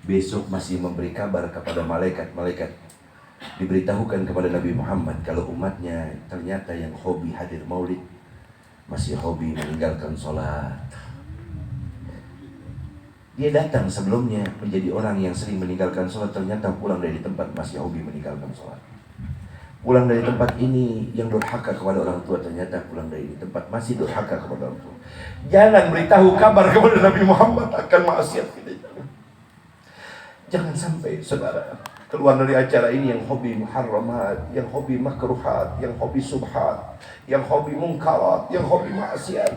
Besok masih memberi kabar kepada malaikat-malaikat. Diberitahukan kepada Nabi Muhammad kalau umatnya ternyata yang hobi hadir maulid, masih hobi meninggalkan sholat. Dia datang sebelumnya menjadi orang yang sering meninggalkan sholat, ternyata pulang dari tempat masih hobi meninggalkan sholat. Pulang dari tempat ini yang durhaka kepada orang tua, ternyata pulang dari tempat masih durhaka kepada orang tua. Jangan beritahu kabar kepada Nabi Muhammad akan maksiat kita. Jangan sampai saudara keluar dari acara ini yang hobi muharramat, yang hobi makruhat, yang hobi subhat, yang hobi mungkarat, yang hobi maksiat.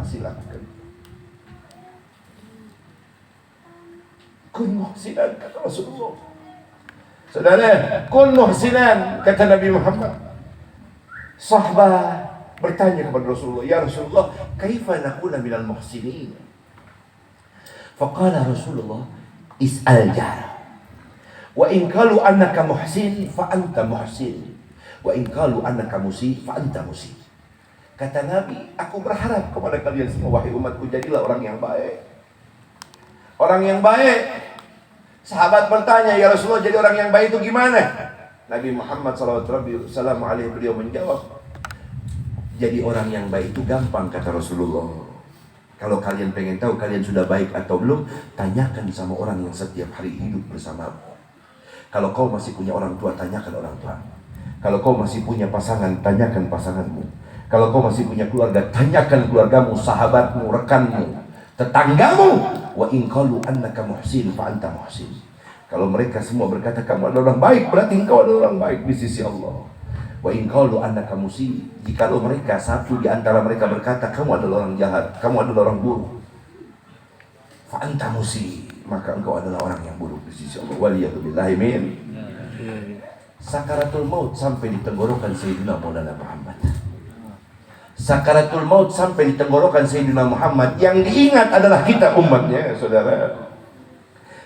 Silakan. Kun muhsinan, kata Rasulullah. Saudara, kun muhsinan, kata Nabi Muhammad. Sahabat bertanya kepada Rasulullah, ya Rasulullah, kaifa nakuna minal muhsinin? Faqala Rasulullah, is'al jara. Wa in qalu annaka muhsin fa anta muhsin. Wa in qalu annaka musi fa anta musi. Kata Nabi, aku berharap kepada kalian semua wahai umatku, jadilah orang yang baik. Orang yang baik. Sahabat bertanya, ya Rasulullah, jadi orang yang baik itu gimana? Nabi Muhammad SAW beliau menjawab, jadi orang yang baik itu gampang, kata Rasulullah. Kalau kalian pengen tahu kalian sudah baik atau belum, tanyakan sama orang yang setiap hari hidup bersamamu. Kalau kau masih punya orang tua, tanyakan orang tua. Kalau kau masih punya pasangan, tanyakan pasanganmu. Kalau kau masih punya keluarga, tanyakan keluargamu, sahabatmu, rekanmu, tetanggamu. Wa in qalu annaka muhsin fa anta muhsin. Kalau mereka semua berkata kamu adalah orang baik, berarti engkau adalah orang baik di sisi Allah. Wa in qalu annaka musi, jikalau mereka satu di antara mereka berkata kamu adalah orang jahat, kamu adalah orang buruk, fa anta musi, maka engkau adalah orang yang buruk di sisi Allah. Waliyatubillahi min. Sakaratul maut sampai di tenggorokan Sayyidina Maulana Muhammad. Sakaratul maut sampai di tenggorokan Sayyidina Muhammad. Yang diingat adalah kita umatnya, saudara.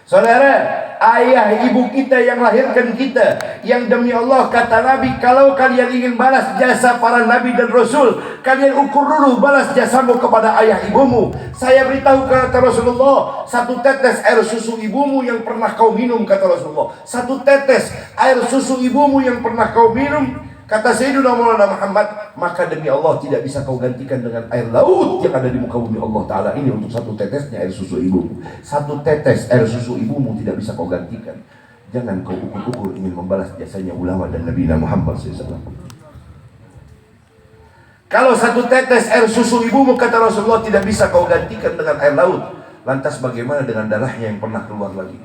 Saudara, ayah ibu kita yang lahirkan kita, yang demi Allah kata Nabi, kalau kalian ingin balas jasa para Nabi dan Rasul, kalian ukur dulu balas jasamu kepada ayah ibumu. Saya beritahu kata Rasulullah, satu tetes air susu ibumu yang pernah kau minum, kata Rasulullah. Satu tetes air susu ibumu yang pernah kau minum, kata Sayyidina Maulana Muhammad, maka demi Allah tidak bisa kau gantikan dengan air laut yang ada di muka bumi Allah Ta'ala ini untuk satu tetesnya air susu ibumu. Satu tetes air susu ibumu tidak bisa kau gantikan. Jangan kau ukur-ukur ingin membalas jasanya ulama dan Nabi Muhammad SAW. Kalau satu tetes air susu ibumu, kata Rasulullah, tidak bisa kau gantikan dengan air laut, lantas bagaimana dengan darahnya yang pernah keluar lagi?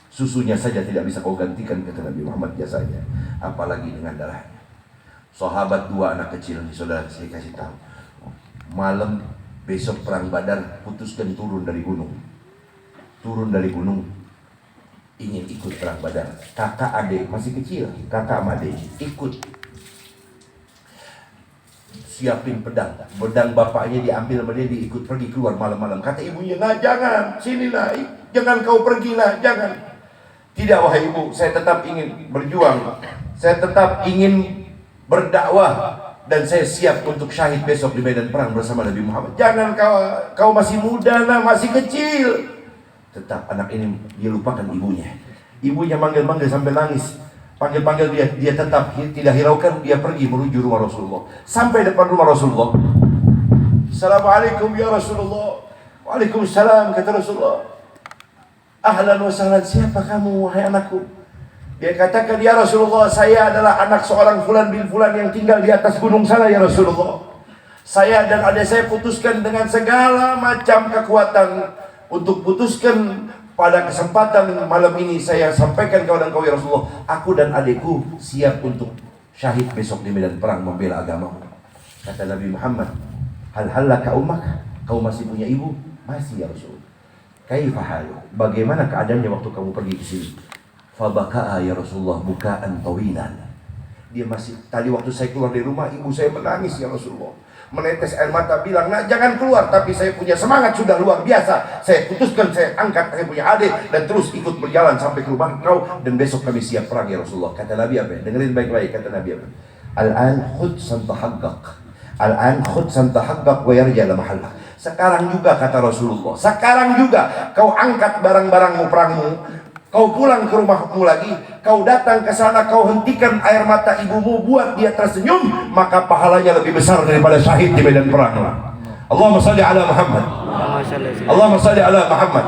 Susunya saja tidak bisa kau gantikan, kata Nabi Muhammad, jasanya, apalagi dengan darahnya. Sahabat dua anak kecil, saudara, saya kasih tahu. Malam besok perang Badar, putuskan turun dari gunung. Turun dari gunung, ingin ikut perang Badar. Kakak adik masih kecil, kakak sama adik ikut. Siapin pedang, pedang bapaknya diambil sama dia, diikut pergi keluar malam-malam. Kata ibunya, nah jangan, sini nah, jangan kau pergi nah, jangan. Tidak wahai ibu, saya tetap ingin berjuang, saya tetap ingin berdakwah, dan saya siap untuk syahid besok di medan perang bersama Nabi Muhammad. Jangan kau masih muda nah, masih kecil. Tetap anak ini dia lupakan ibunya. Ibunya manggil-manggil sampai nangis, panggil-panggil dia tetap tidak hiraukan. Dia pergi menuju rumah Rasulullah. Sampai depan rumah Rasulullah, Assalamualaikum ya Rasulullah. Waalaikumsalam, kata Rasulullah. Ahlan wa sahlan, siapa kamu wahai anakku? Dia katakan, ya Rasulullah, saya adalah anak seorang fulan bin fulan yang tinggal di atas gunung sana, ya Rasulullah. Saya dan adik saya putuskan dengan segala macam kekuatan untuk putuskan pada kesempatan malam ini. Saya sampaikan kepada engkau ya Rasulullah, aku dan adikku siap untuk syahid besok di medan perang membela agamamu. Kata Nabi Muhammad, hal laka ummak, kau masih punya ibu? Masih ya Rasul. Kaifa halu, bagaimana keadaannya waktu kamu pergi ke sini? Fabaka'a ya Rasulullah bukaan tawilan. Dia masih, tadi waktu saya keluar dari rumah, ibu saya menangis ya Rasulullah, menetes air mata, bilang, nak jangan keluar. Tapi saya punya semangat sudah luar biasa. Saya putuskan, saya angkat, saya punya adik, dan terus ikut berjalan sampai ke rumah kau, dan besok kami siap perang ya Rasulullah. Kata Nabi apa? Dengerin baik-baik, kata Nabi apa? Al-an khud santahaqqaq. Al-an khud santahaqqaq wa yarja la mahallak. Sekarang juga kata Rasulullah, sekarang juga kau angkat barang-barangmu perangmu, kau pulang ke rumahmu lagi, kau datang ke sana, kau hentikan air mata ibumu, buat dia tersenyum, maka pahalanya lebih besar daripada syahid di medan perang. Allahumma salli ala Muhammad. Allahumma salli ala Muhammad.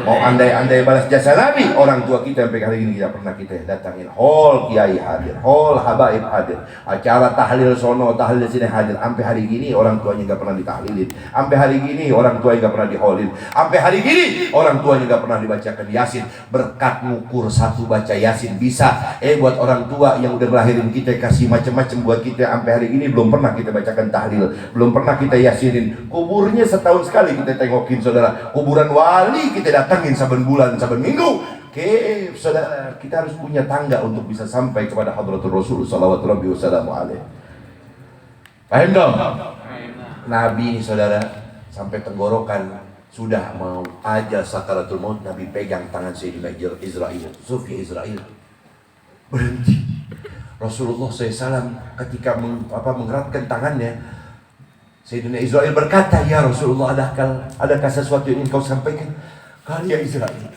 Oh, andai-andai balas jasa Nabi, orang tua kita sampai hari ini tidak pernah kita datangin. Hall kiai hadir, hall habaib hadir, acara tahlil sono, tahlil sini hadir. Sampai hari gini orang tuanya nggak pernah ditahlilin. Sampai hari gini orang tuanya nggak pernah diholin. Sampai hari gini orang tuanya nggak pernah dibacakan Yasin. Berkat ngukur satu baca Yasin bisa. Buat orang tua yang udah ngelahirin kita, kasih macam-macam buat kita. Sampai hari ini belum pernah kita bacakan tahlil, belum pernah kita Yasinin. Kuburnya setahun sekali kita tengokin, saudara. Kuburan wali kita datangin saben bulan, saben minggu. Oke, saudara, kita harus punya tangga untuk bisa sampai kepada hadratul Rasul sallallahu alaihi wasallam. Paham dong? Nabi ini, saudara, sampai tenggorokan sudah mau aja sakaratul maut, Nabi pegang tangan Sayyidina Israil, Sufi Israil. Berhenti. Rasulullah SAW ketika mengeratkan tangannya, Sayyidina Israil berkata, ya Rasulullah, adakah sesuatu yang ingin kau sampaikan? Kali ya Israil.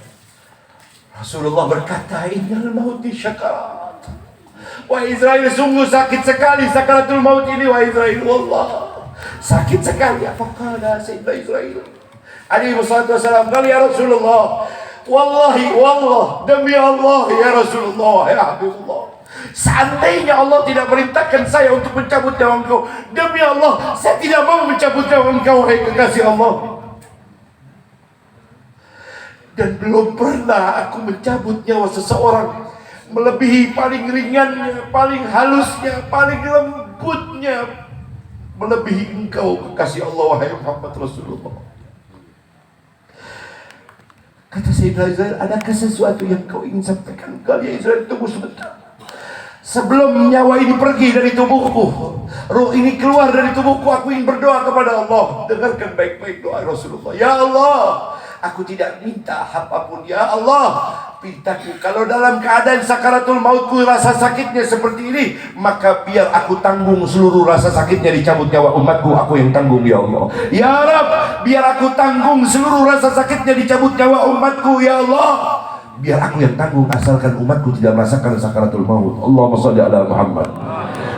Rasulullah berkata, innal mauti syakarat. Wahai Israil, sungguh sakit sekali sakaratul maut ini, wahai Israil. Wallah, sakit sekali. Apa kata Sayyidina Israil? Alaihi wassalam, kali ya Rasulullah, wallahi, wallah, demi Allah ya Rasulullah, ya Habibullah, seandainya Allah tidak perintahkan saya untuk mencabut nyawa engkau, demi Allah saya tidak mau mencabut nyawa engkau, hai kekasih Allah. Dan belum pernah aku mencabut nyawa seseorang melebihi paling ringannya, paling halusnya, paling lembutnya, melebihi engkau kekasih Allah, wahai Muhammad Rasulullah. Kata Sayyidina Israil, adakah sesuatu yang kau ingin sampaikan? Kali Israil, tunggu sebentar. Sebelum nyawa ini pergi dari tubuhku, roh ini keluar dari tubuhku, aku ingin berdoa kepada Allah. Dengarkan baik-baik doa Rasulullah. Ya Allah, aku tidak minta apapun. Ya Allah, pintaku kalau dalam keadaan sakaratul mautku rasa sakitnya seperti ini, maka biar aku tanggung seluruh rasa sakitnya dicabut nyawa umatku, aku yang tanggung ya Allah. Ya Rab, biar aku tanggung seluruh rasa sakitnya dicabut nyawa umatku ya Allah. Biar aku yang tanggung asalkan umatku tidak merasakan sakaratul maut. Allahumma shalli ala Muhammad.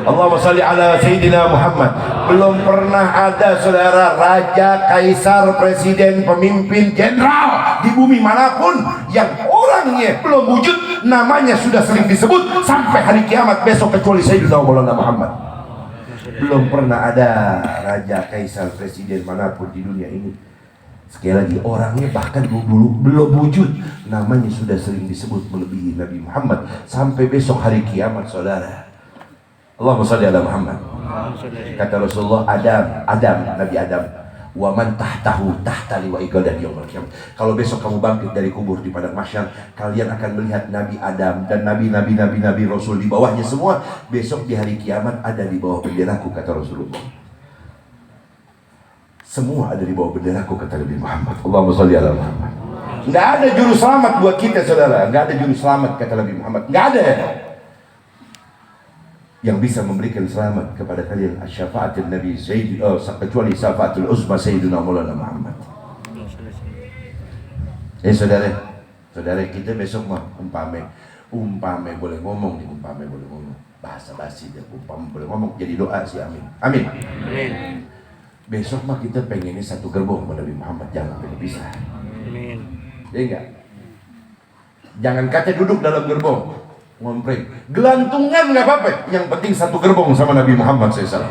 Allahumma shalli ala Sayyidina Muhammad. Belum pernah ada, saudara, raja, kaisar, presiden, pemimpin, jenderal di bumi manapun yang orangnya belum wujud, namanya sudah sering disebut sampai hari kiamat besok, kecuali Sayyidina Maulana Muhammad. Belum pernah ada raja, kaisar, presiden manapun di dunia ini, sekali lagi, orangnya bahkan belum wujud, namanya sudah sering disebut melebihi Nabi Muhammad sampai besok hari kiamat, saudara. Allahumma shalli ala Muhammad. Kata Rasulullah, Adam, Nabi Adam, wa man tahtahu tahta liwa'i qadan yaumil qiyamah. Kalau besok kamu bangkit dari kubur di padang mahsyar, kalian akan melihat Nabi Adam dan nabi Rasul di bawahnya semua. Besok di hari kiamat ada di bawah benderaku, kata Rasulullah. Semua ada di bawah benderaku, kata Nabi Muhammad. Allahumma shalli ala Muhammad. Nggak ada juru selamat buat kita, saudara. Nggak ada juru selamat, kata Nabi Muhammad. Nggak ada yang bisa memberikan selamat kepada kalian syafaatul Nabi kecuali syafaatul uzma Sayyidina Maulana Muhammad. Saudara kita besok mah umpame boleh ngomong nih, umpame boleh ngomong bahasa basi dia, umpame boleh ngomong jadi doa sih, amin. Amin. Besok mah kita pengennya satu gerbong pada Nabi Muhammad, jangan pengen pisah. Amin. Ya enggak? Jangan kaca duduk dalam gerbong ngompreng, gelantungan nggak apa-apa, yang penting satu gerbong sama Nabi Muhammad SAW.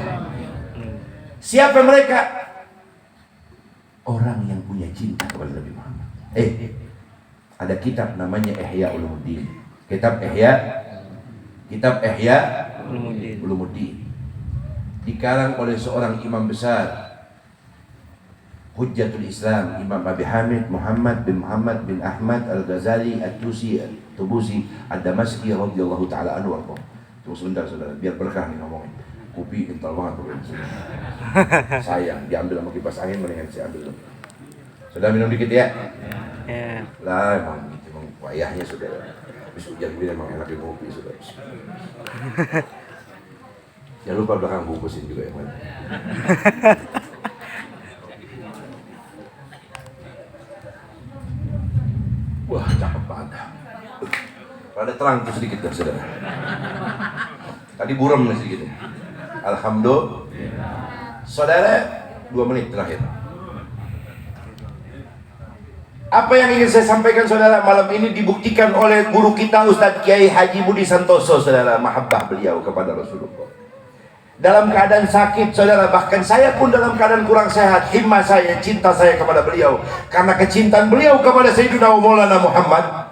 Siapa mereka? Orang yang punya cinta kepada Nabi Muhammad. Ada kitab namanya Ihya Ulumuddin. Kitab Ihya Ulumuddin dikarang oleh seorang imam besar, Hujjatul Islam, Imam Abi Hamid Muhammad bin Ahmad Al-Ghazali At-Tusi Ad-Damaski radhiyallahu taala anhu. Tunggu sebentar, saudara, biar berkah nih ngomongin. Kopi kental banget tuh. Sayang diambil sama kipas angin, mendingan saya ambil dulu. Sudah minum dikit ya? Lah emang gitu, emang wayahnya saudara. Habis hujan gini emang enak di kopi, saudara. Jangan lupa belakang bungkusin juga yang mana. Wah, cakep banget. Rada terang tuh sedikit ya, saudara. Tadi buram nih sedikit. Alhamdulillah. Saudara, 2 menit terakhir. Apa yang ingin saya sampaikan saudara malam ini dibuktikan oleh guru kita Ustadz Kiai Haji Budi Santoso, saudara, mahabbah beliau kepada Rasulullah. Dalam keadaan sakit saudara, bahkan saya pun dalam keadaan kurang sehat, himmah saya, cinta saya kepada beliau, karena kecintaan beliau kepada Sayyidina Maulana Muhammad,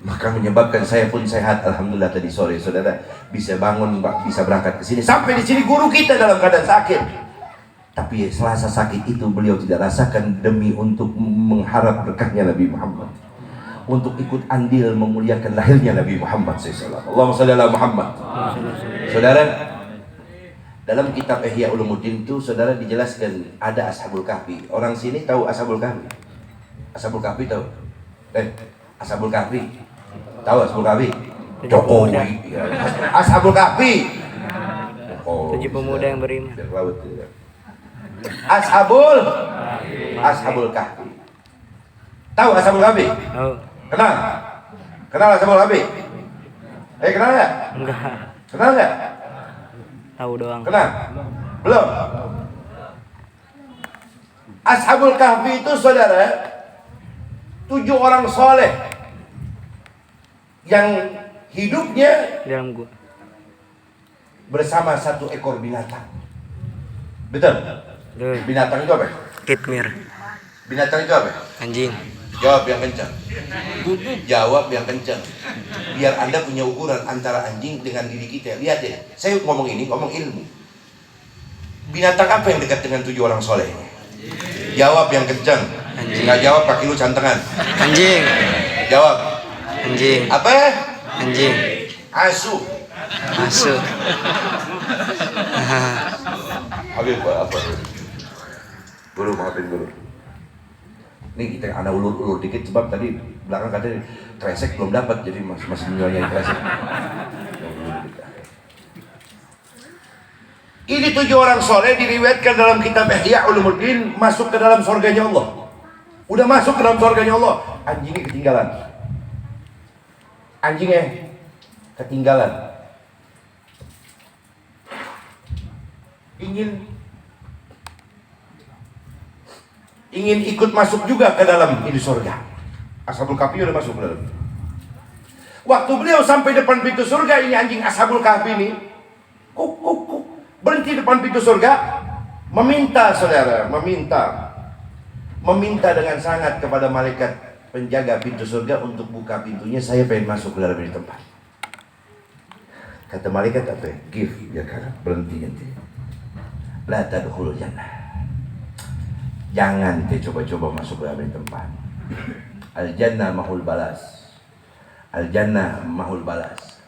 maka menyebabkan saya pun sehat. Alhamdulillah tadi sore saudara bisa bangun, bisa berangkat ke sini. Sampai di sini guru kita dalam keadaan sakit. Tapi selasa sakit itu beliau tidak rasakan demi untuk mengharap berkahnya Nabi Muhammad, untuk ikut andil memuliakan lahirnya Nabi Muhammad SAW. Allahumma shalli ala Muhammad. Saudara, dalam kitab Ihya Ulumuddin itu saudara dijelaskan ada Ashabul Kahfi. Orang sini tahu Ashabul Kahfi? Ashabul Kahfi tahu? Ashabul Kahfi tahu Ashabul Kahfi? Jokowi. Ya. Ashabul Kahfi. 7 pemuda yang beriman. Ashabul Kahfi. Tahu Ashabul Kahfi? Tahu. Kenal? Kenal Ashabul Kahfi? Kenal enggak? Enggak. Kenal enggak? Tahu doang. Kenal? Belum? Ashabul Kahfi itu saudara 7 orang soleh yang hidupnya Dalam gua. bersama 1 ekor binatang. Betul? Tuh. Binatang itu apa? Kitmir. Binatang itu apa? Anjing. Jawab yang kencang. Jawab yang kencang. Biar Anda punya ukuran antara anjing dengan diri kita. Lihat deh, saya ngomong ini, ngomong ilmu. Binatang apa yang dekat dengan 7 orang soleh ini? Jawab yang kencang. Anjing. Nggak jawab kaki lu cantengan. Anjing. Jawab. Anjing. Apa? Anjing. Asu. Masuk. Habis apa? Guru, maafin guru. Ini kita ada ulur-ulur dikit sebab tadi belakang katanya kresek belum dapat, jadi masih nyuanya kresek. Ini 7 orang soleh diriwayatkan dalam kitab Ihya Ulumuddin masuk ke dalam surganya Allah. Udah masuk ke dalam surganya Allah, anjingnya ketinggalan. Anjingnya ketinggalan. Ingin ikut masuk juga ke dalam ini surga. Ashabul Kahfi udah masuk ke dalam. Waktu beliau sampai depan pintu surga, ini anjing Ashabul Kahfi ini kuk, berhenti depan pintu surga, meminta saudara, meminta dengan sangat kepada malaikat penjaga pintu surga untuk buka pintunya. Saya pengen masuk ke dalam ini tempat. Kata malaikat apa? Give, ya kan, berhenti nanti. La tadkhulul jannah. Jangan coba-coba masuk ke dalam tempat. Al-jannah mahul balas. Al-jannah mahul balas.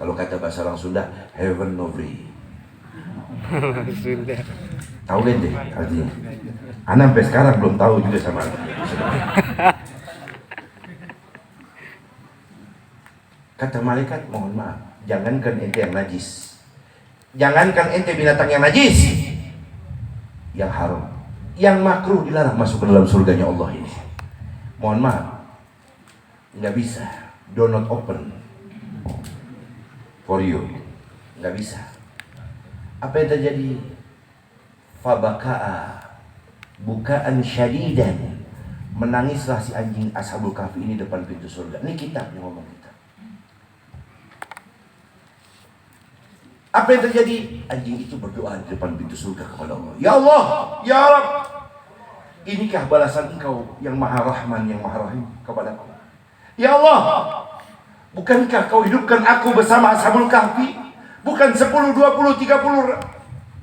Kalau kata bahasa orang Sunda, heaven no free. Sunda. Tahu kan deh artinya? Anak sampai sekarang belum tahu juga sama. Kata malaikat, mohon maaf, jangankan ente yang najis, jangankan ente binatang yang najis, yang haram, yang makruh dilarang masuk ke dalam surganya Allah ini. Mohon maaf, nggak bisa. Do not open for you, nggak bisa. Apa yang terjadi? Fabaka'a bukaan syadidan, menangislah si anjing Ashabul Kahfi ini depan pintu surga. Ini kitab yang ngomong kita. Apa yang terjadi? Anjing itu berdoa di depan pintu surga kepada Allah. Ya Allah, ya Rabb, inikah balasan Engkau yang Maha Rahman, yang Maha Rahim kepadaku? Ya Allah, bukankah Kau hidupkan aku bersama Ashabul Kahfi? Bukan 10, 20, 30,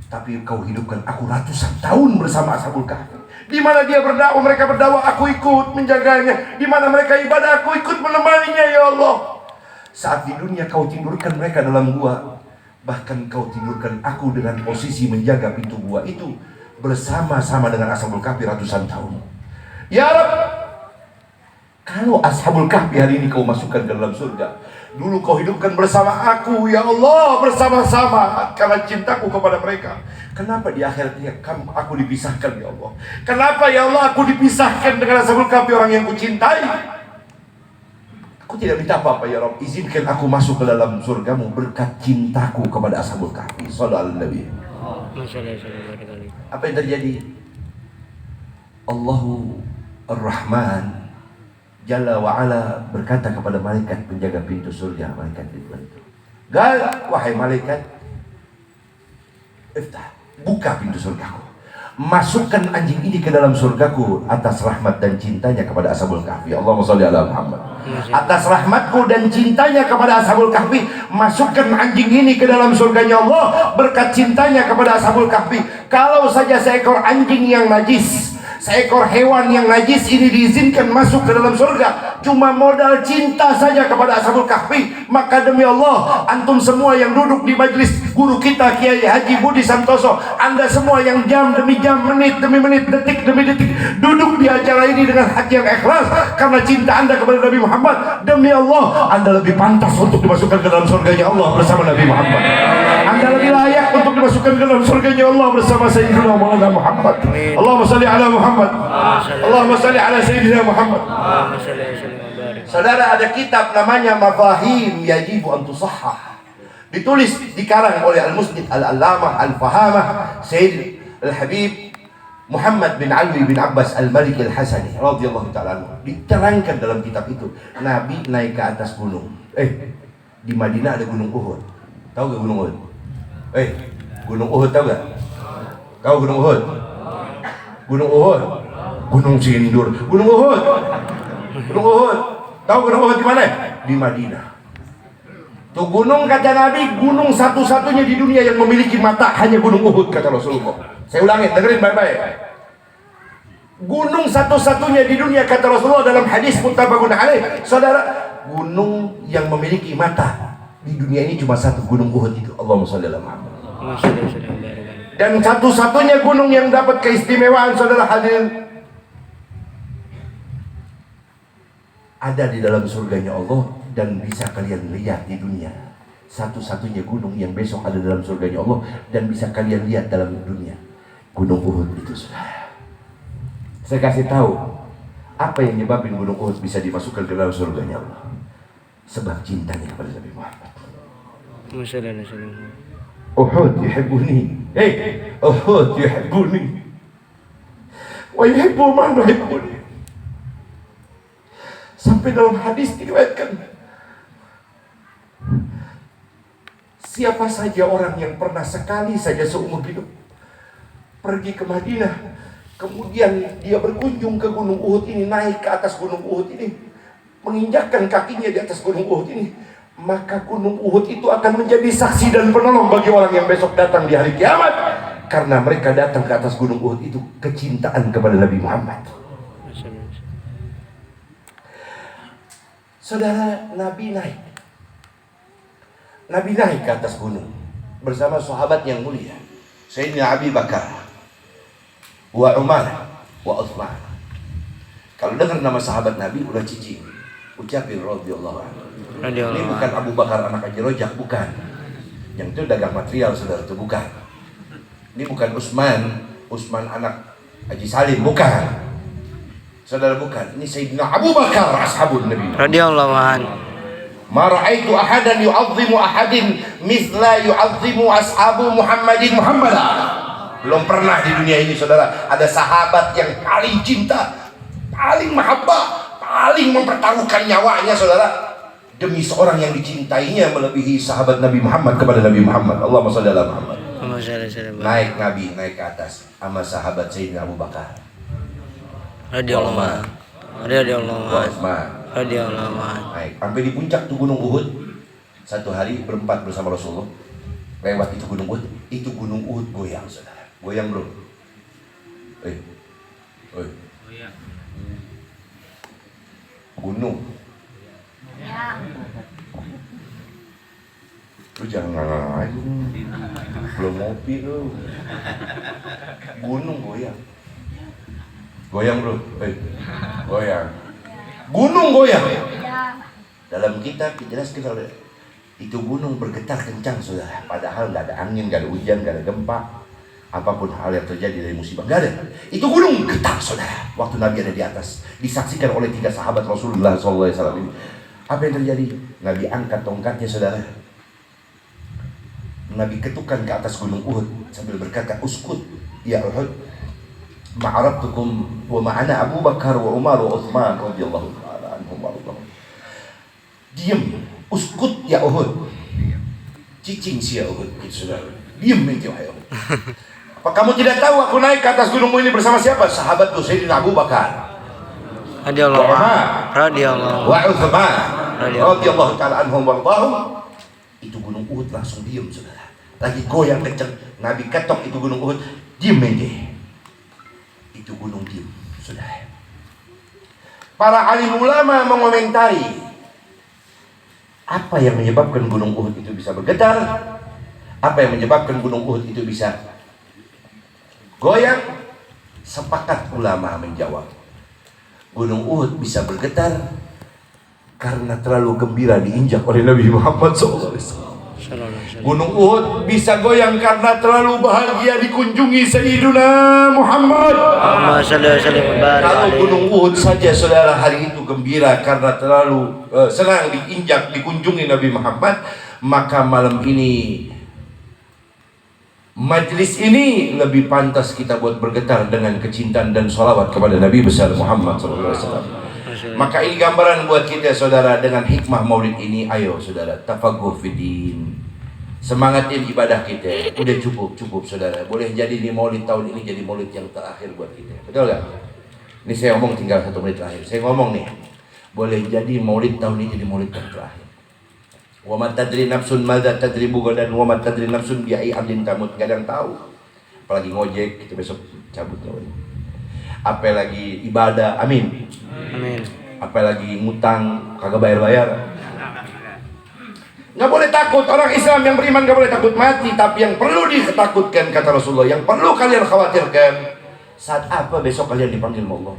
tapi Kau hidupkan aku ratusan tahun bersama Ashabul Kahfi. Di mana dia berdakwah, mereka berdakwah, aku ikut menjaganya. Di mana mereka ibadah, aku ikut menemaninya. Ya Allah, saat di dunia Kau tidurkan mereka dalam gua, bahkan Kau tidurkan aku dengan posisi menjaga pintu gua itu bersama-sama dengan Ashabul Kahfi ratusan tahun. Ya Rabb, Kalau Ashabul Kahfi hari ini kau masukkan ke dalam surga, dulu kau hidupkan bersama aku, ya Allah, bersama-sama karena cintaku kepada mereka. Kenapa di akhiratnya aku dipisahkan, ya Allah? Kenapa, ya Allah, aku dipisahkan dengan Ashabul Kahfi, orang yang kucintai? Aku tidak minta apa-apa, ya Rabb. Izinkan aku masuk ke dalam surgamu berkat cintaku kepada Ashabul Kahfi. Sallallahu alaihi wasallam. Apa yang terjadi? Allahu Ar-Rahman Jalla wa'ala berkata kepada malaikat penjaga pintu surga, malaikat Ridwan itu, "Gal, wahai malaikat, iftah, buka pintu surgaku. Masukkan anjing ini ke dalam surgaku atas rahmat dan cintanya kepada Ashabul Kahfi." Allahumma sholli ala Muhammad. Atas rahmatku dan cintanya kepada Ashabul Kahfi, masukkan anjing ini ke dalam surganya Allah berkat cintanya kepada Ashabul Kahfi. Kalau saja seekor anjing yang najis, seekor hewan yang najis ini diizinkan masuk ke dalam surga cuma modal cinta saja kepada Ashabul Kahfi, maka demi Allah, antum semua yang duduk di majlis guru kita Kiai Haji Budi Santoso, anda semua yang jam demi jam, menit demi menit, detik demi detik duduk di acara ini dengan hati yang ikhlas karena cinta anda kepada Nabi Muhammad, demi Allah, anda lebih pantas untuk dimasukkan ke dalam surganya Allah bersama Nabi Muhammad. Anda lebih layak untuk dimasukkan ke dalam surganya Allah bersama Sayyidina Maulana Muhammad. Allahumma salli ala Muhammad. Allahumma salli ala Sayyidina Muhammad. Saudara, ada kitab namanya Mafahim Yajibu an Tusahhah. Ditulis, dikarang oleh Al-Musnid Al-Allamah Al-Fahamah Sayyid Al-Habib Muhammad bin Alwi bin Abbas Al-Malik Al-Hasani radhiyallahu ta'ala anhu. Diterangkan dalam kitab itu, Nabi naik ke atas gunung. Di Madinah ada gunung Uhud. Tahu gak gunung Uhud? Gunung Uhud tahu gak? Kau gunung Uhud? Gunung Uhud, Gunung Sindur, Gunung Uhud, Gunung Uhud. Tahu Gunung Uhud di mana? Di Madinah. Tuh gunung, kata Nabi, gunung satu-satunya di dunia yang memiliki mata hanya Gunung Uhud, kata Rasulullah. Saya ulangin, dengerin baik-baik. Gunung satu-satunya di dunia, kata Rasulullah dalam hadis muttafaqun alaih. Saudara, gunung yang memiliki mata di dunia ini cuma satu, Gunung Uhud itu. Allahumma sholli ala Muhammad. Dan satu-satunya gunung yang dapat keistimewaan, saudara hadirin, ada di dalam surganya Allah dan bisa kalian lihat di dunia. Satu-satunya gunung yang besok ada dalam surganya Allah dan bisa kalian lihat dalam dunia, Gunung Uhud itu, saudara. Saya kasih tahu apa yang nyebabin Gunung Uhud bisa dimasukkan ke dalam surganya Allah. Sebab cintanya kepada Nabi Muhammad. Uhud yuhibbuni, Uhud yuhibbuni wa yuhibbu man yuhibbuni. Sampai dalam hadis diriwayatkan, siapa saja orang yang pernah sekali saja seumur hidup pergi ke Madinah, kemudian dia berkunjung ke Gunung Uhud ini, naik ke atas Gunung Uhud ini, menginjakkan kakinya di atas Gunung Uhud ini, maka Gunung Uhud itu akan menjadi saksi dan penolong bagi orang yang besok datang di hari kiamat, karena mereka datang ke atas Gunung Uhud itu kecintaan kepada Nabi Muhammad. Saudara, Nabi naik ke atas gunung bersama sahabat yang mulia, Sayyidina Abi Bakar wa Umar wa Uthman. Kalau dengar nama sahabat Nabi udah cicing, ucapin radhiyallahu anhu. Ini bukan Abu Bakar anak Haji Rojak, bukan. Yang itu dagang material, saudara, itu bukan. Ini bukan Usman anak Haji Salim, bukan. Saudara, bukan. Ini Sayyidina Abu Bakar ashabun Nabi radhiyallahu anhu. Ma ra'aitu ahadan yu'azzimu ahadin mithla yu'azzimu ashabu Muhammadin Muhammadah. Belum pernah di dunia ini, saudara, ada sahabat yang paling cinta, paling mahabbah, paling mempertaruhkan nyawanya, saudara, demi seorang yang dicintainya melebihi sahabat Nabi Muhammad kepada Nabi Muhammad. Allahumma sholli ala Muhammad. Naik Nabi, naik ke atas sama sahabat Sayyidina Abu Bakar radhiyallahu anhu. Naik sampai di puncak tuh Gunung Uhud. Satu hari berempat bersama Rasulullah lewat itu Gunung Uhud. Itu Gunung Uhud goyang, saudara. Goyang, bro. Gunung. Lu jangan ngalahin, belum ngopi lu. Gunung goyang. Goyang, bro. Goyang. gunung goyang. Dalam kitab dijelaskan oleh itu gunung bergetar kencang saudara, padahal nggak ada angin, nggak ada hujan, nggak ada gempa, apapun hal yang terjadi dari musibah nggak ada. Itu gunung getar saudara. Waktu Nabi ada di atas, disaksikan oleh 3 sahabat Rasulullah SAW ini. Apa yang terjadi? Nabi angkat tongkatnya saudara. Nabi ketukkan ke atas gunung Uhud sambil berkata, uskut ya Uhud, ma'arabtukum wa ma'ana Abu Bakar wa Umar wa Uthman radhiyallahu ta'ala anhum warḍahum. Diam, uskut ya Uhud. Cicing si ya Uhud, saudara. Diam aja ya Uhud. Apa kamu tidak tahu aku naik ke atas gunung ini bersama siapa? Sahabatku Sayyidina Abu Bakar, Radhiyallahu radhiyallahu wa Uthman radhiyallahu radhiyallahu ta'ala anhum warḍahum. Itu gunung Uhud langsung diam saudara. Lagi goyang kenceng. Nabi ketok itu gunung Uhud, diam aja. Itu gunung diam saudara. Para alim ulama mengomentari apa yang menyebabkan gunung Uhud itu bisa bergetar, apa yang menyebabkan gunung Uhud itu bisa goyang. Sepakat ulama menjawab, gunung Uhud bisa bergetar karena terlalu gembira diinjak oleh Nabi Muhammad SAW. Gunung Uhud bisa goyang karena terlalu bahagia dikunjungi Sayyiduna Muhammad. Kalau gunung Uhud saja saudara hari itu gembira karena terlalu senang diinjak dikunjungi Nabi Muhammad, maka malam ini majlis ini lebih pantas kita buat bergetar dengan kecintaan dan sholawat kepada Nabi besar Muhammad SAW. Maka ini gambaran buat kita saudara, dengan hikmah maulid ini, ayo saudara, tafaqquh fiddin, semangatin ibadah kita. Udah cukup saudara. Boleh jadi di maulid tahun ini jadi maulid yang terakhir buat kita, betul gak? Ini saya ngomong tinggal 1 menit terakhir. Saya ngomong nih, boleh jadi maulid tahun ini jadi maulid yang terakhir. Wa ma tadri nafsun madza tadribu gadan wa ma tadri nafsun bi ayyi amrin tamut. Gak ada yang tahu. Apalagi ngojek, kita besok cabut maulid. Apalagi ibadah, amin. Amin. Apalagi ngutang kagak bayar-bayar. Nggak boleh takut. Orang Islam yang beriman nggak boleh takut mati. Tapi yang perlu ditakutkan kata Rasulullah, yang perlu kalian khawatirkan, saat apa besok kalian dipanggil Allah.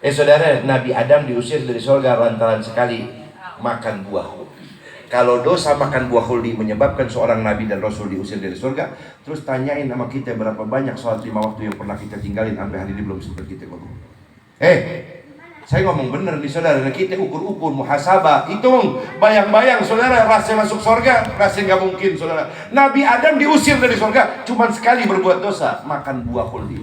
Saudara, Nabi Adam diusir dari surga lantaran sekali makan buah khuldi. Kalau dosa makan buah khuldi menyebabkan seorang Nabi dan Rasul diusir dari surga, terus tanyain sama kita berapa banyak sholat 5 waktu yang pernah kita tinggalin sampai hari ini belum sempat kita ngomong. Saya ngomong bener nih saudara, kita ukur-ukur muhasabah, hitung, bayang-bayang saudara, rasanya masuk surga, rasanya nggak mungkin saudara. Nabi Adam diusir dari surga, cuman sekali berbuat dosa, makan buah khuldi.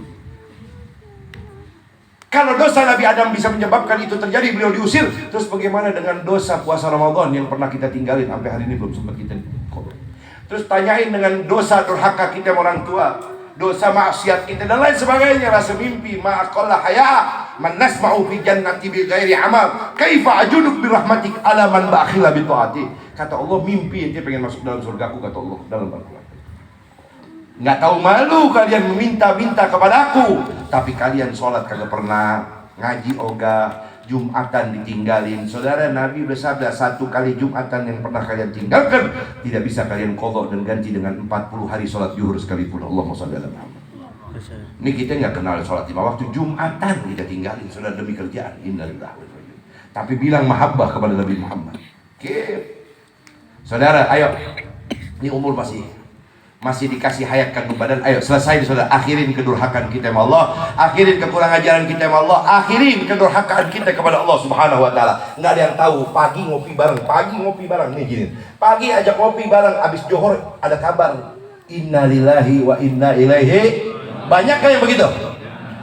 Kalau dosa Nabi Adam bisa menyebabkan itu terjadi, beliau diusir, terus bagaimana dengan dosa puasa Ramadan yang pernah kita tinggalin sampai hari ini belum sempat kita korban. Terus tanyain dengan dosa durhaka kita sama orang tua, dosa maksiat kita dan lain sebagainya, rasa mimpi, ma'aqalla haya, man nasma'u fi jannati bi ghairi amal, kaifa ajuduk bi rahmatik ala man bakhila bi taati. Kata Allah, mimpi ente pengen masuk dalam surgaku, kata Allah dalam Al-Qur'an. Nggak tahu malu kalian meminta-minta kepadaku, tapi kalian sholat kagak pernah, ngaji ogah, Jumatan ditinggalin. Saudara, Nabi bersabda, 1 kali Jumatan yang pernah kalian tinggalkan tidak bisa kalian qadha dan ganti dengan 40 hari sholat zuhur sekalipun. Allahumma shalli ala Muhammad. Ini kita nggak kenal sholat 5 waktu, Jumatan kita tinggalin saudara demi kerjaan. Innalillahi wa inna ilaihi raji'un. Tapi bilang mahabbah kepada Nabi Muhammad. Saudara, ayo, ini umur masih dikasih hayat kandung badan. Ayo selesai saudara, akhirin kedurhakaan kita sama Allah, akhirin kekurangan ajaran kita sama Allah, akhirin kedurhakaan kita kepada Allah Subhanahu wa taala. Enggak ada yang tahu, pagi ngopi bareng nih gini. Pagi ajak ngopi bareng, habis johor ada kabar innalillahi wa inna ilaihi. Banyak kan yang begitu?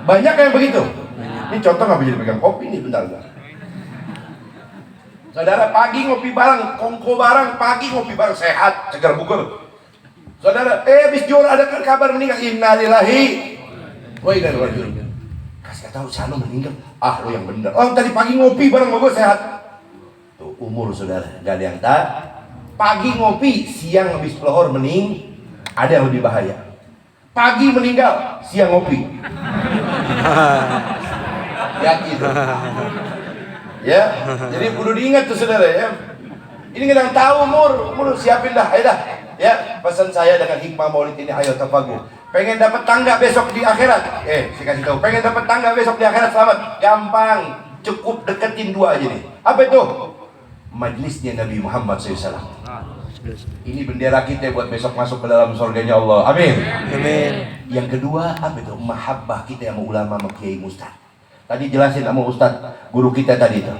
Banyak kan yang begitu? Ini contoh nggak bisa pegang kopi nih, bentar. Saudara, pagi ngopi bareng, kongko bareng, pagi ngopi bareng, sehat, segar bugar. Saudara, habis jual ada kabar meninggal, innalillahi wa inna ilaihi raji'un. Kasih tahu sana meninggal. Lo yang benar. Tadi pagi ngopi bareng sama gue, sehat. Tuh umur saudara, gak ada yang tahu. Pagi ngopi, siang habis pelahor ada yang lebih bahaya. Pagi meninggal, siang ngopi. Yakin. Ya, jadi perlu diingat tuh saudara ya. Ini kita tahu umur siapin dah, ayo dah. Ya, pesan saya dengan hikmah maulid ini, ayo tafaqquh. Pengen dapat tangga besok di akhirat? Saya kasih tahu, pengen dapat tangga besok di akhirat selamat? Gampang. cukup deketin dua aja nih. Apa itu? Majlisnya Nabi Muhammad SAW. Ini bendera kita buat besok masuk ke dalam surganya Allah. Amin. Amin. Yang kedua apa itu? Mahabbah kita sama ulama, sama kiai ustaz. Tadi jelasin sama ustaz guru kita tadi itu.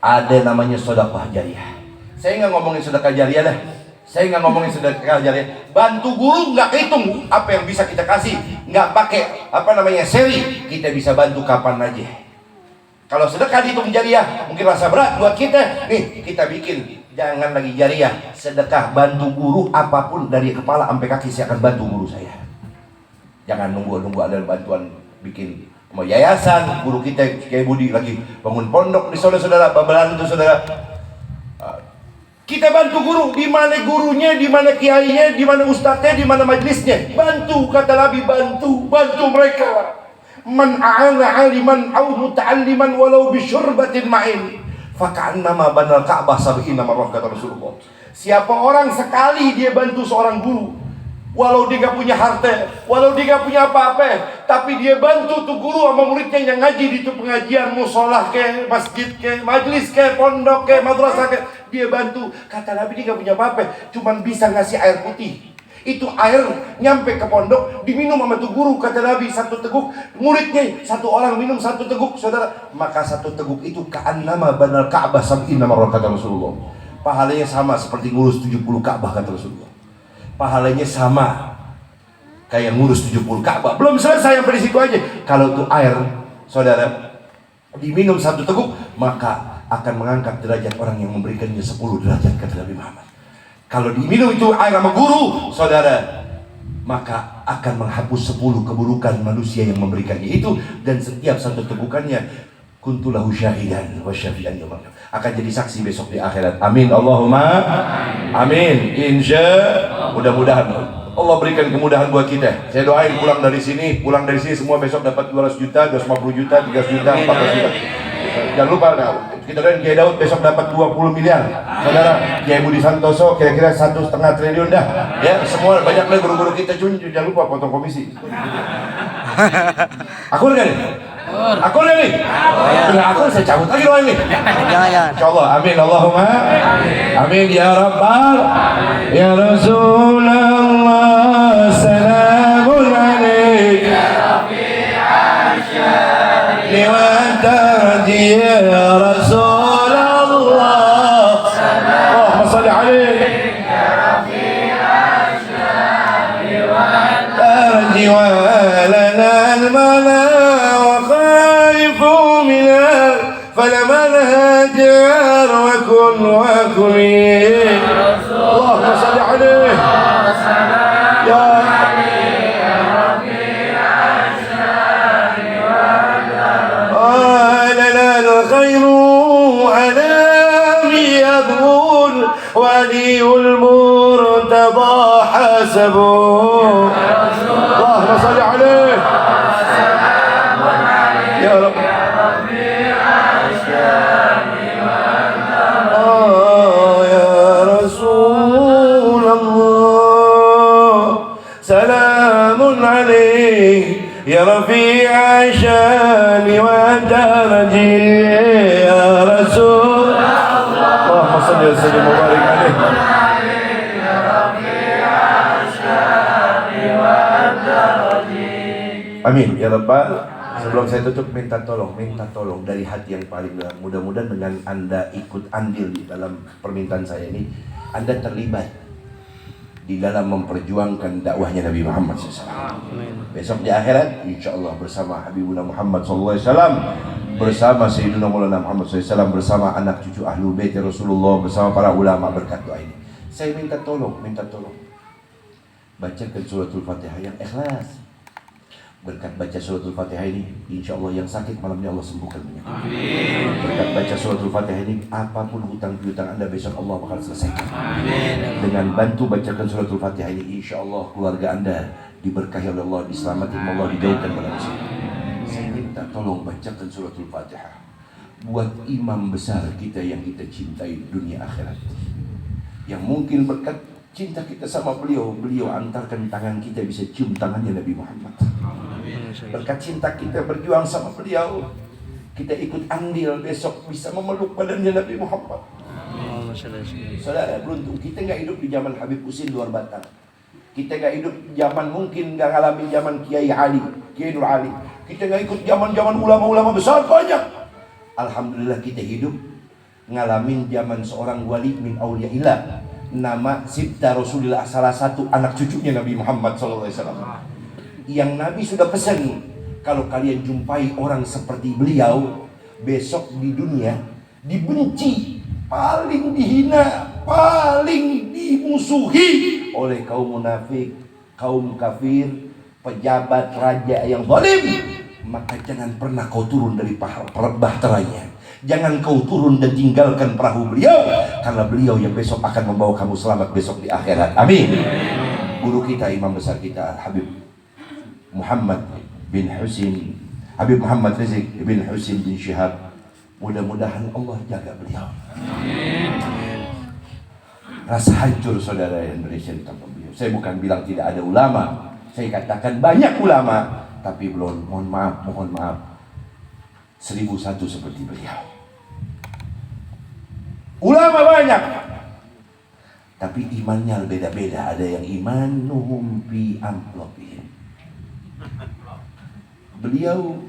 Ada namanya sedekah jariyah. Saya nggak ngomongin sedekah jariyah dah. Saya nggak ngomongin sedekah jariyah. Bantu guru nggak hitung apa yang bisa kita kasih. Nggak pakai apa namanya seri. Kita bisa bantu kapan aja. Kalau sedekah dihitung jariyah mungkin rasa berat buat kita. Nih kita bikin. Jangan lagi jariyah, sedekah bantu guru apapun dari kepala sampai kaki saya akan bantu guru saya. Jangan nunggu ada bantuan bikin mau yayasan, guru kita Kiai Budi lagi bangun pondok di saudara-saudara, Babelan itu saudara. Kita bantu guru, di mana gurunya, di mana kiainya, di mana ustadznya, di mana majlisnya. Bantu, kata Nabi, bantu mereka. Man a'ana 'aliman aw muta'alliman walau bi syurbatin ma'in. Faka'annama banal Ka'bah sab'ina marrah, kata Rasulullah. Siapa orang sekali dia bantu seorang guru, walau dia gak punya harta, walau dia gak punya apa-apa, tapi dia bantu tuh guru sama muridnya yang ngaji di itu pengajian, musolah ke, masjid ke, majlis ke, pondok ke, madrasah ke, dia bantu. Kata Nabi dia gak punya apa-apa, cuman bisa ngasih air putih. Itu air nyampe ke pondok, diminum sama tuh guru, kata Nabi, satu teguk, muridnya satu orang minum satu teguk, saudara, maka satu teguk itu ka'annama banal Ka'bah sab'ina marrah, kata Rasulullah. Pahalanya sama seperti ngurus 70 Ka'bah, kata Rasulullah. Pahalanya sama kayak ngurus 70 Ka'bah. Belum selesai sampai di situ aja. Kalau tuh air, saudara, diminum satu teguk, maka akan mengangkat derajat orang yang memberikannya 10 derajat, kata Nabi Muhammad. Kalau diminum itu air sama guru, saudara, maka akan menghapus 10 keburukan manusia yang memberikannya itu. Dan setiap satu tegukannya kuntulahu syahidan wa syafi'an yaumil qiyamah, akan jadi saksi besok di akhirat. Amin Allahumma amin. Insya mudah-mudahan Allah berikan kemudahan buat kita. Saya doain pulang dari sini semua besok dapat 200 juta, 250 juta, 300 juta, 14 juta. Jangan lupa kita doain Kiai Daud besok dapat 20 miliar. Saudara Kiai Budi Santoso kira-kira 1,5 triliun dah. Ya, semua banyak lagi guru-guru kita, jangan lupa potong komisi. Akur kan? Akur nih. Enggak akur saya cabut lagi doang nih. Jangan. Insyaallah. Amin Allahumma amin ya rabbal ya Rasulullah, salamun alaik ya rafi'al syari wa tarji ya Rasulullah, Allahumma shalli alaik ya rafi'al syari wa tarji wa lana al-mala فلما الهاجر وكن اللهم صل عليه يا لنا الخير ألم يبغون ولي المرتضى حسبه اللهم صل عليه يا رب. يا رفيع الشان والدرج يا رسول الله، اللهم صل وسلم وبارك عليه. يا رفيع الشان والدرج. Amin ya rabbal. Sebelum saya tutup minta tolong dari hati yang paling dalam. Mudah-mudahan dengan Anda ikut andil di dalam permintaan saya ini, Anda terlibat di dalam memperjuangkan dakwahnya Nabi Muhammad SAW. Besok di akhirat, insya Allah bersama Habibuna Muhammad SAW, bersama Sayyidina Maulana Muhammad SAW, bersama anak cucu Ahlul Bait Rasulullah, bersama para ulama berkat doa ini. Saya minta tolong, bacakan suratul Fatihah yang ikhlas. Berkat baca suratul Fatihah ini, insya Allah yang sakit malam ini Allah sembuhkan. Amin. Berkat baca suratul Fatihah ini, apapun hutang piutang Anda besok Allah bakal selesaikan. Amin. Dengan bantu bacakan suratul Fatihah ini, insya Allah keluarga Anda diberkahi oleh Allah, diselamatin Allah, dijauhkan dari musuh. Saya minta tolong bacakan suratul Fatihah buat imam besar kita yang kita cintai dunia akhirat, yang mungkin berkat cinta kita sama beliau antarkan tangan kita bisa cium tangannya Nabi Muhammad. Berkat cinta kita berjuang sama beliau, Kita ikut andil besok bisa memeluk badannya Nabi Muhammad. Allahumma shalli ala sayyidina. Saudara beruntung, kita nggak hidup di zaman Habib Husin luar batang. Kita nggak hidup zaman, mungkin nggak ngalamin zaman Kiai Ali, Kiai Nur Ali. Kita nggak ikut zaman ulama-ulama besar banyak. Alhamdulillah kita hidup ngalamin zaman seorang wali min auliyaillah, nama Sibta Rasulullah, salah satu anak cucunya Nabi Muhammad SAW. Yang Nabi sudah pesan, kalau kalian jumpai orang seperti beliau, besok di dunia dibenci, paling dihina, paling dimusuhi oleh kaum munafik, kaum kafir, pejabat, raja yang zalim. Maka jangan pernah kau turun dari bahteranya. Jangan kau turun dan tinggalkan perahu beliau, karena beliau yang besok akan membawa kamu selamat besok di akhirat. Amin. Guru kita, imam besar kita, Habib Muhammad bin Husin, Habib Muhammad Rizik bin Husin bin Syihab. Mudah-mudahan Allah jaga beliau. Rasa hancur saudara Indonesia tanpa beliau. Saya bukan bilang tidak ada ulama, saya katakan banyak ulama, tapi belum, mohon maaf 1001 seperti beliau. Ulama banyak, tapi imannya beda-beda. Ada yang imanuhum fi amplopihim. Beliau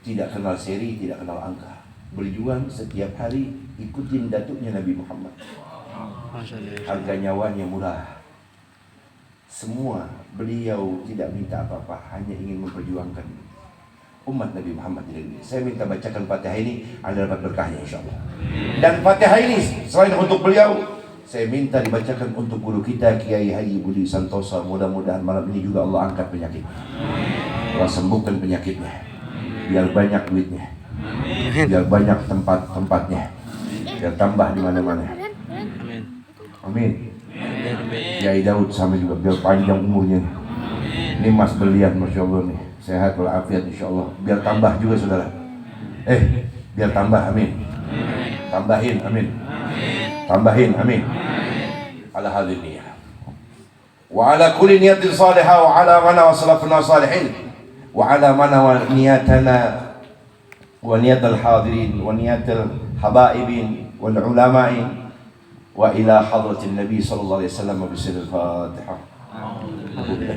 tidak kenal seri, tidak kenal angka. Berjuang setiap hari, ikutin datuknya Nabi Muhammad. Harga nyawanya murah. Semua beliau tidak minta apa-apa, hanya ingin memperjuangkan umat Nabi Muhammad di negeri. Saya minta bacakan Fatihah ini, Anda dapat berkahnya insyaAllah. Dan Fatihah ini selain untuk beliau, saya minta dibacakan untuk guru kita Kiai Haji Budi Santosa. Mudah-mudahan malam ini juga Allah angkat penyakit, Allah sembuhkan penyakitnya, biar banyak duitnya, biar banyak tempat-tempatnya, biar tambah di mana-mana. Amin. Kiai Daud sama juga, biar panjang umurnya. Ini Mas Berlian, Masya Allah nih, sehat walafiat insya Allah. Biar tambah juga saudara. Biar tambah, amin. Tambahin, amin. Tambahin, amin. Ala hadhihi niyah. Wa ala kulli niyatin salihah wa ala mana wa salafuna salihin. Wa ala mana wa niyatana wa niyatal hadirin wa niyatal habaibin wal ulama'in. Wa ila hadratin Nabi sallallahu alaihi wasallam bisiril Fatihah. Alhamdulillah.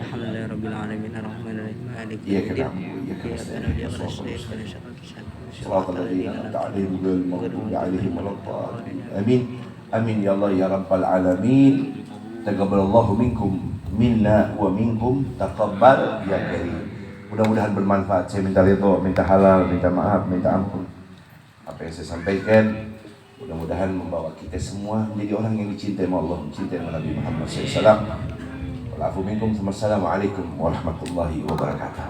Alhamdulillahirabbil alamin arrahmanirrahim maliki Iyyaka yaumiddin. na'budu wa iyyaka nasta'in. Iyyaka na'budu wa iyyaka nasta'in. Shiratal ladzina an'amta 'alaihim ghairil maghdubi 'alaihim waladdallin. Amin. Amin ya Allah ya rabbal alamin. Taqabbalallahu minkum minna wa minkum taqabbal ya karim. Mudah-mudahan bermanfaat. Saya minta ridho, minta halal, minta maaf, minta ampun. Apa yang saya sampaikan mudah-mudahan membawa kita semua menjadi orang yang dicintai oleh Allah, mencintai Nabi Muhammad SAW. Walafu minkum. Wassalamualaikum warahmatullahi wabarakatuh.